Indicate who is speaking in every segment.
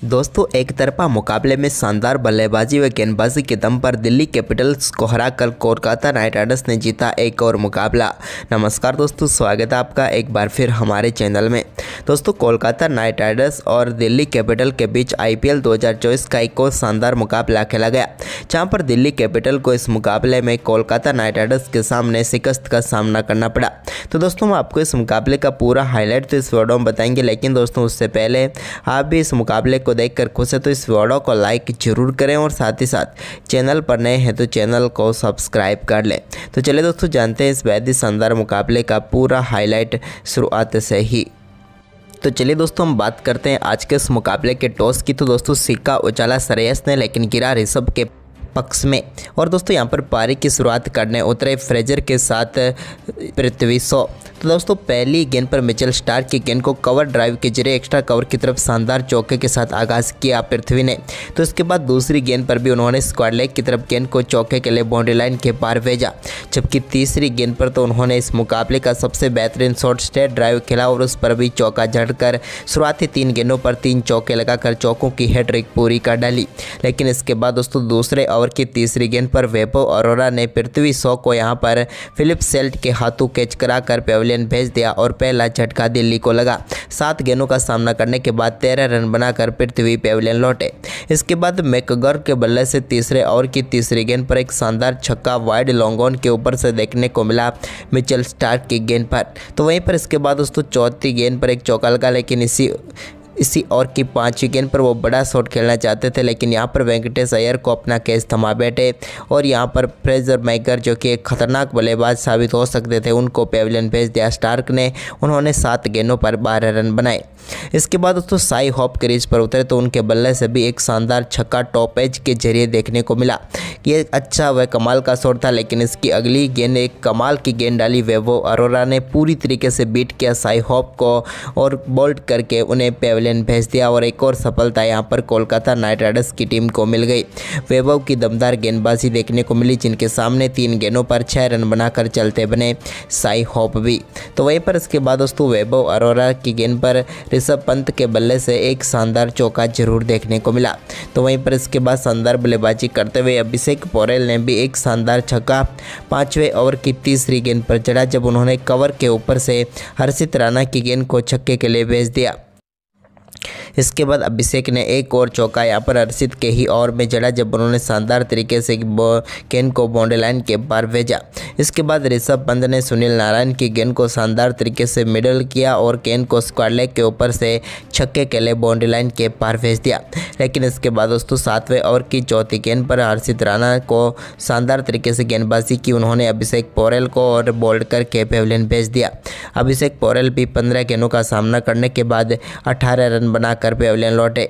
Speaker 1: दोस्तों, एक तरफा मुकाबले में शानदार बल्लेबाजी व गेंदबाजी के दम पर दिल्ली कैपिटल्स को हराकर कोलकाता नाइट राइडर्स ने जीता एक और मुकाबला। नमस्कार दोस्तों, स्वागत है आपका एक बार फिर हमारे चैनल में। दोस्तों, कोलकाता नाइट राइडर्स और दिल्ली कैपिटल के बीच आईपीएल 2024 का एक और शानदार मुकाबला खेला गया, जहां पर दिल्ली कैपिटल को इस मुकाबले में कोलकाता नाइट राइडर्स के सामने शिकस्त का सामना करना पड़ा। तो दोस्तों, हम आपको इस मुकाबले का पूरा हाईलाइट तो इस वीडियो में बताएंगे, लेकिन दोस्तों उससे पहले आप भी इस मुकाबले को देखकर खुश है तो इस वीडियो को लाइक जरूर करें और साथ ही साथ चैनल पर नए हैं तो चैनल को सब्सक्राइब कर लें। तो चलिए दोस्तों, जानते हैं इस बेहद ही शानदार मुकाबले का पूरा हाईलाइट शुरुआत से ही। तो चलिए दोस्तों, हम बात करते हैं आज के इस मुकाबले के टॉस की। तो दोस्तों, सिक्का उछाला श्रेयस ने, लेकिन गिरा ऋषभ के पक्ष में। और दोस्तों, यहाँ पर पारी की शुरुआत करने उतरे फ्रेजर के साथ पृथ्वी शॉ। तो दोस्तों, पहली गेंद पर मिचेल स्टार्क की गेंद को कवर ड्राइव के जरिए एक्स्ट्रा कवर की तरफ शानदार चौके के साथ आगाज किया पृथ्वी ने। तो इसके बाद दूसरी गेंद पर भी उन्होंने स्क्वाड लेग की तरफ गेंद को चौके के लिए बाउंड्री लाइन के पार भेजा, जबकि तीसरी गेंद पर तो उन्होंने इस मुकाबले का सबसे बेहतरीन शॉट स्ट्रेट ड्राइव खेला और उस पर भी चौका जड़कर शुरुआती 3 गेंदों पर 3 चौके लगाकर चौकों की हैट्रिक पूरी कर डाली। लेकिन इसके बाद दोस्तों, दूसरे ओवर की तीसरी गेंद पर वैभव अरोरा ने पृथ्वी शॉ को यहां पर फिलिप सेल्ट के हाथों कैच कराकर पेविलियन भेज दिया और पहला झटका दिल्ली को लगा। 7 गेंदों का सामना करने के बाद 13 रन बनाकर पृथ्वी पेविलियन लौटे। इसके बाद मैकगर के बल्ले से तीसरे ओवर की तीसरी गेंद पर एक शानदार छक्का वाइड लॉन्ग ऑन के ऊपर से देखने को मिला मिचेल स्टार्क की गेंद पर। तो वहीं पर इसके बाद दोस्तों चौथी गेंद पर एक चौका लगा, लेकिन इसी ओवर की 5वीं गेंद पर वो बड़ा शॉट खेलना चाहते थे, लेकिन यहाँ पर वेंकटेश अय्यर को अपना कैच थमा बैठे और यहाँ पर फ्रेजर मैकर, जो कि एक खतरनाक बल्लेबाज साबित हो सकते थे, उनको पेविलियन भेज दिया स्टार्क ने। उन्होंने 7 गेंदों पर 12 रन बनाए। इसके बाद दोस्तों साई होप क्रीज पर उतरे तो उनके बल्ले से भी एक शानदार छक्का टॉप एज के जरिए देखने को मिला। ये अच्छा व कमाल का शॉट था, लेकिन इसकी अगली गेंद एक कमाल की गेंद डाली वैभव अरोरा ने, पूरी तरीके से बीट किया साई होप को और बोल्ट करके उन्हें पेविलियन भेज दिया। और एक और सफलता यहाँ पर कोलकाता नाइट राइडर्स की टीम को मिल गई। वैभव की दमदार गेंदबाजी देखने को मिली, जिनके सामने 3 गेंदों पर 6 रन बनाकर चलते बने साई होप भी। तो वहीं पर इसके बाद दोस्तों वैभव अरोरा की गेंद पर ऋषभ पंत के बल्ले से एक शानदार चौका जरूर देखने को मिला। तो वहीं पर इसके बाद शानदार बल्लेबाजी करते हुए अभिषेक पोरेल ने भी एक शानदार छक्का 5वें ओवर की तीसरी गेंद पर जड़ा, जब उन्होंने कवर के ऊपर से हर्षित राणा की गेंद को छक्के के लिए भेज दिया। इसके बाद अभिषेक ने एक और चौका यहाँ पर हर्षित के ही ओवर में जड़ा, जब उन्होंने शानदार तरीके से गेंद को बाउंड्री लाइन के पार भेजा। इसके बाद ऋषभ पंत ने सुनील नारायण की गेंद को शानदार तरीके से मिडल किया और गेंद को स्क्वाड लेग के ऊपर से छक्के के लिए बाउंड्री लाइन के पार भेज दिया। लेकिन इसके बाद दोस्तों 7वें ओवर की चौथी गेंद पर हर्षित राणा को शानदार तरीके से गेंदबाजी की, उन्होंने अभिषेक पोरेल को और बोल्ड करके पेविलियन भेज दिया। अभिषेक पोरेल भी 15 गेंदों का सामना करने के बाद 18 रन बनाकर पेविलियन लौटे।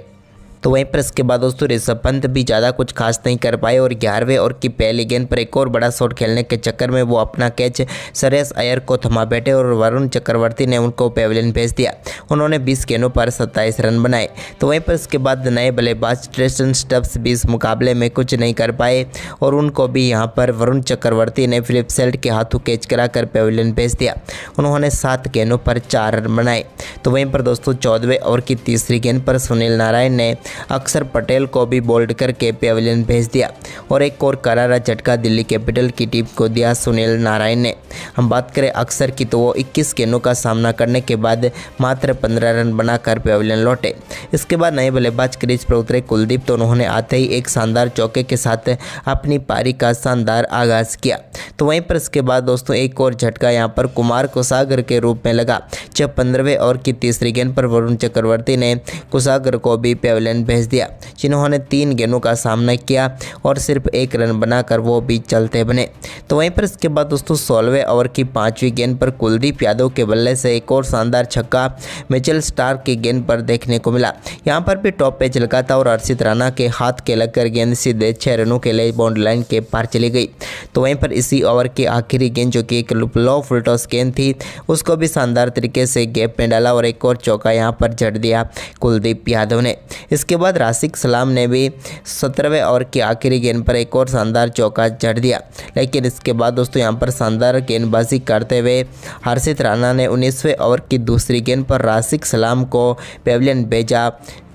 Speaker 1: तो वहीं पर इसके बाद दोस्तों ऋषभ पंत भी ज़्यादा कुछ खास नहीं कर पाए और 11वें ओवर की पहली गेंद पर एक और बड़ा शॉट खेलने के चक्कर में वो अपना कैच श्रेयस अय्यर को थमा बैठे और वरुण चक्रवर्ती ने उनको पेविलियन भेज दिया। उन्होंने 20 गेंदों पर 27 रन बनाए। तो वहीं पर इसके बाद नए बल्लेबाज ट्रेस्टन स्टब्स भी इस मुकाबले में कुछ नहीं कर पाए और उनको भी यहाँ पर वरुण चक्रवर्ती ने फिलिप सेल्ट के हाथों कैच कराकर पेविलियन भेज दिया। उन्होंने 7 गेंदों पर 4 रन बनाए। तो वहीं पर दोस्तों 14वें ओवर की तीसरी गेंद पर सुनील नारायण ने अक्षर पटेल को भी बोल्ड करके पेविलियन भेज दिया और एक और करारा झटका दिल्ली कैपिटल की टीम को दिया सुनील नारायण ने। हम बात करें अक्षर की, तो वो 21 गेंदों का सामना करने के बाद मात्र 15 रन बनाकर पेविलियन लौटे। इसके बाद नए बल्लेबाज क्रीज पर उतरे कुलदीप, तो उन्होंने आते ही एक शानदार चौके के साथ अपनी पारी का शानदार आगाज किया। तो वहीं पर इसके बाद दोस्तों एक और झटका यहाँ पर कुमार कुसागर के रूप में लगा, जब 15वें ओवर की तीसरी गेंद पर वरुण चक्रवर्ती ने कुसागर को भी पेविलियन भेज दिया, जिन्होंने 3 गेंदों का सामना किया और सिर्फ 1 रन बनाकर वो भी चलते बने। तो वहीं पर इसके बाद दोस्तों 16वें ओवर की 5वीं गेंद पर कुलदीप यादव के बल्ले से एक और शानदार छक्का मिचेल स्टार्क की गेंद पर देखने को मिला। यहाँ पर भी टॉप पे लगा था और हर्षित राणा के हाथ के लगकर गेंद सीधे 6 रनों के लिए बाउंड्री लाइन के पार चली गई। तो वहीं पर इसी ओवर की आखिरी गेंद, जो कि एक लो फुल टॉस गेंद थी, उसको भी शानदार तरीके से गैप में डाला और एक और चौका यहाँ पर जड़ दिया कुलदीप यादव ने। इसके बाद राशिक सलाम ने भी 17वें ओवर की आखिरी गेंद पर एक और शानदार चौका जड़ दिया। लेकिन इसके बाद दोस्तों यहाँ पर शानदार गेंदबाजी करते हुए हर्षित राणा ने 19वें ओवर की दूसरी गेंद पर राशिक सलाम को पेविलियन भेजा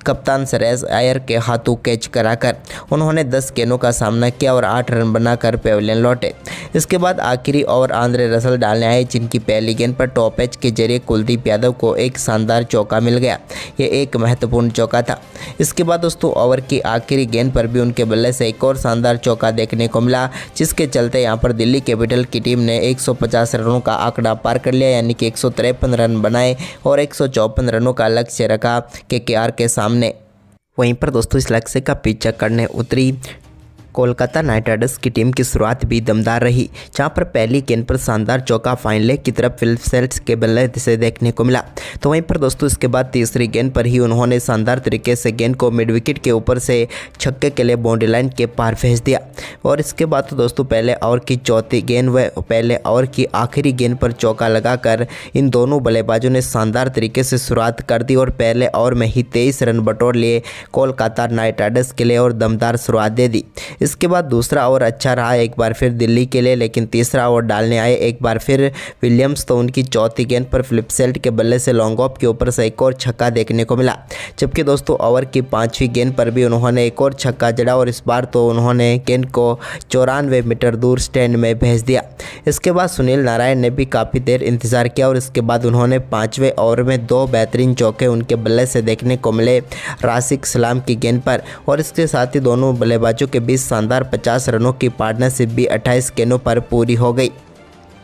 Speaker 1: कप्तान श्रेयस अय्यर के हाथों कैच कराकर उन्होंने 10 गेंदों का सामना किया और 8 रन बनाकर पेविलियन लौटे। इसके बाद आखिरी ओवर आंद्रे रसल डालने आए, जिनकी पहली गेंद पर टॉप एज के जरिए कुलदीप यादव को एक शानदार चौका मिल गया। ये एक महत्वपूर्ण चौका था। इसके बाद दोस्तों ओवर की आखिरी गेंद पर भी उनके बल्ले से एक और शानदार चौका देखने को मिला, जिसके चलते यहां पर दिल्ली कैपिटल की टीम ने 150 रनों का आंकड़ा पार कर लिया, यानी कि 153 रन बनाए और 154 रनों का लक्ष्य रखा केकेआर के सामने। वहीं पर दोस्तों इस लक्ष्य का पीछा करने उतरी कोलकाता नाइट राइडर्स की टीम की शुरुआत भी दमदार रही, जहां पर पहली गेंद पर शानदार चौका फाइन लेग की तरफ फिलिप सेल्ट्स के बल्ले से देखने को मिला। तो वहीं पर दोस्तों इसके बाद तीसरी गेंद पर ही उन्होंने शानदार तरीके से गेंद को मिड विकेट के ऊपर से छक्के के लिए बाउंड्री लाइन के पार भेज दिया। और इसके बाद तो दोस्तों पहले ओवर की चौथी गेंद व पहले ओवर की आखिरी गेंद पर चौका लगाकर इन दोनों बल्लेबाजों ने शानदार तरीके से शुरुआत कर दी और पहले ओवर में ही 23 रन बटोर लिए कोलकाता नाइट राइडर्स के लिए और दमदार शुरुआत दे दी। इसके बाद दूसरा ओवर अच्छा रहा एक बार फिर दिल्ली के लिए, लेकिन तीसरा ओवर डालने आए एक बार फिर विलियम्स, तो उनकी चौथी गेंद पर फिलिप सेल्ट के बल्ले से लॉन्ग ऑफ के ऊपर से एक और छक्का देखने को मिला। जबकि दोस्तों ओवर की 5वीं गेंद पर भी उन्होंने एक और छक्का जड़ा और इस बार तो उन्होंने गेंद को 94 मीटर दूर स्टैंड में भेज दिया। इसके बाद सुनील नारायण ने भी काफ़ी देर इंतजार किया और इसके बाद उन्होंने 5वें ओवर में 2 बेहतरीन चौके उनके बल्ले से देखने को मिले राशिक सलाम की गेंद पर, और इसके साथ ही दोनों बल्लेबाजों के बीच शानदार 50 रनों की पार्टनरशिप भी 28 गेंदों पर पूरी हो गई।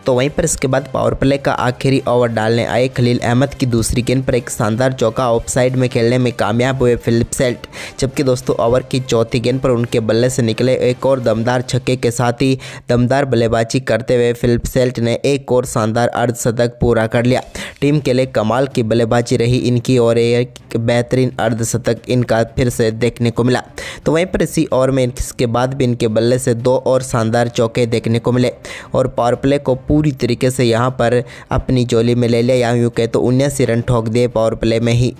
Speaker 1: तो वहीं पर इसके बाद पावर प्ले का आखिरी ओवर डालने आए खलील अहमद की दूसरी गेंद पर एक शानदार चौका ऑफसाइड में खेलने में कामयाब हुए फिलिप सेल्ट। जबकि दोस्तों ओवर की चौथी गेंद पर उनके बल्ले से निकले एक और दमदार छक्के के साथ ही दमदार बल्लेबाजी करते हुए फिलिप सेल्ट ने एक और शानदार अर्धशतक पूरा कर लिया। टीम के लिए कमाल की बल्लेबाजी रही इनकी और एक बेहतरीन अर्धशतक इनका फिर से देखने को मिला। तो वहीं पर इसी ओवर में इसके बाद भी इनके बल्ले से 2 और शानदार चौके देखने को मिले और पावर प्ले को पूरी तरीके से यहां पर अपनी झोली में ले लिया, या यूँ कहे तो 79 रन ठोक दिए पावर प्ले में ही।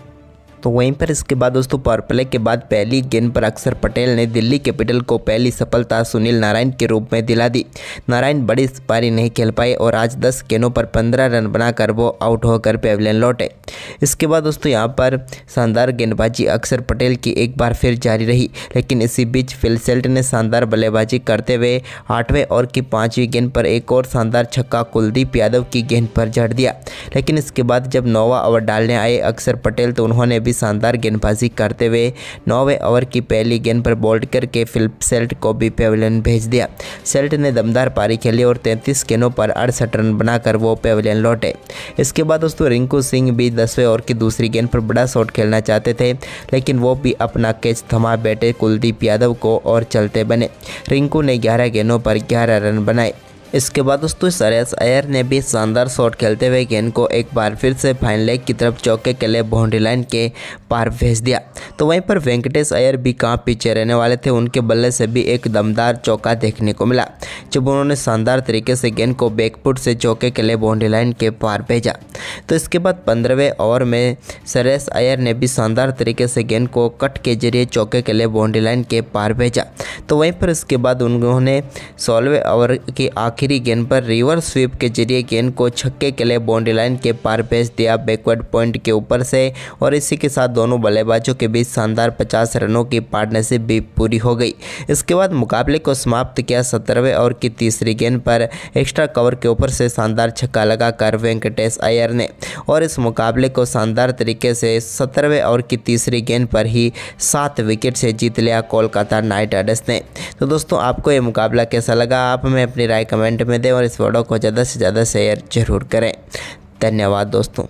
Speaker 1: तो वहीं पर इसके बाद दोस्तों पावर प्ले के बाद पहली गेंद पर अक्षर पटेल ने दिल्ली कैपिटल को पहली सफलता सुनील नारायण के रूप में दिला दी। नारायण बड़ी पारी नहीं खेल पाए और आज 10 गेंदों पर 15 रन बनाकर वो आउट होकर पेविलियन लौटे। इसके बाद दोस्तों यहां पर शानदार गेंदबाजी अक्षर पटेल की एक बार फिर जारी रही, लेकिन इसी बीच फिल सेल्ट ने शानदार बल्लेबाजी करते हुए 8वें ओवर की 5वीं गेंद पर एक और शानदार छक्का कुलदीप यादव की गेंद पर जड़ दिया। लेकिन इसके बाद जब 9वां ओवर डालने आए अक्षर पटेल तो उन्होंने भी शानदार गेंदबाजी करते हुए 9वें ओवर की पहली गेंद पर बोल्ड करके फिलिप सेल्ट को भी पेविलियन भेज दिया। सेल्ट ने दमदार पारी खेली और 33 गेंदों पर 68 रन बनाकर वो पेविलियन लौटे। इसके बाद दोस्तों रिंकू सिंह भी 10वें ओवर की दूसरी गेंद पर बड़ा शॉट खेलना चाहते थे, लेकिन वो भी अपना कैच थमा बैठे कुलदीप यादव को और चलते बने। रिंकू ने 11 गेंदों पर 11 रन बनाए। इसके बाद दोस्तों श्रेयस अय्यर ने भी शानदार शॉट खेलते हुए गेंद को एक बार फिर से फाइन लेग की तरफ चौके के लिए बाउंड्री लाइन के पार भेज दिया। तो वहीं पर वेंकटेश अय्यर भी कहाँ पीछे रहने वाले थे, उनके बल्ले से भी एक दमदार चौका देखने को मिला जब उन्होंने शानदार तरीके से गेंद को बैकफुट से चौके के लिए बाउंड्री लाइन के पार भेजा। तो इसके बाद 15वें ओवर में श्रेयस अय्यर ने भी शानदार तरीके से गेंद को कट के जरिए चौके के लिए बाउंड्री लाइन के पार भेजा। तो वहीं पर इसके बाद उन्होंने 16वें ओवर की आखिरी गेंद पर रिवर्स स्वीप के जरिए गेंद को छक्के के लिए बाउंड्री लाइन के पार भेज दिया बैकवर्ड पॉइंट के ऊपर से, और इसी के साथ दोनों बल्लेबाजों के बीच शानदार 50 रनों की पार्टनरशिप भी पूरी हो गई। इसके बाद मुकाबले को समाप्त किया 17वें ओवर की तीसरी गेंद पर एक्स्ट्रा कवर के ऊपर से शानदार छक्का लगाकर वेंकटेश अय्यर ने, और इस मुकाबले को शानदार तरीके से 17वें ओवर की तीसरी गेंद पर ही 7 विकेट से जीत लिया कोलकाता नाइट राइडर्स ने। तो दोस्तों आपको ये मुकाबला कैसा लगा, आप हमें अपनी राय कमेंट में दें और इस वीडियो को ज़्यादा से ज़्यादा शेयर जरूर करें। धन्यवाद दोस्तों।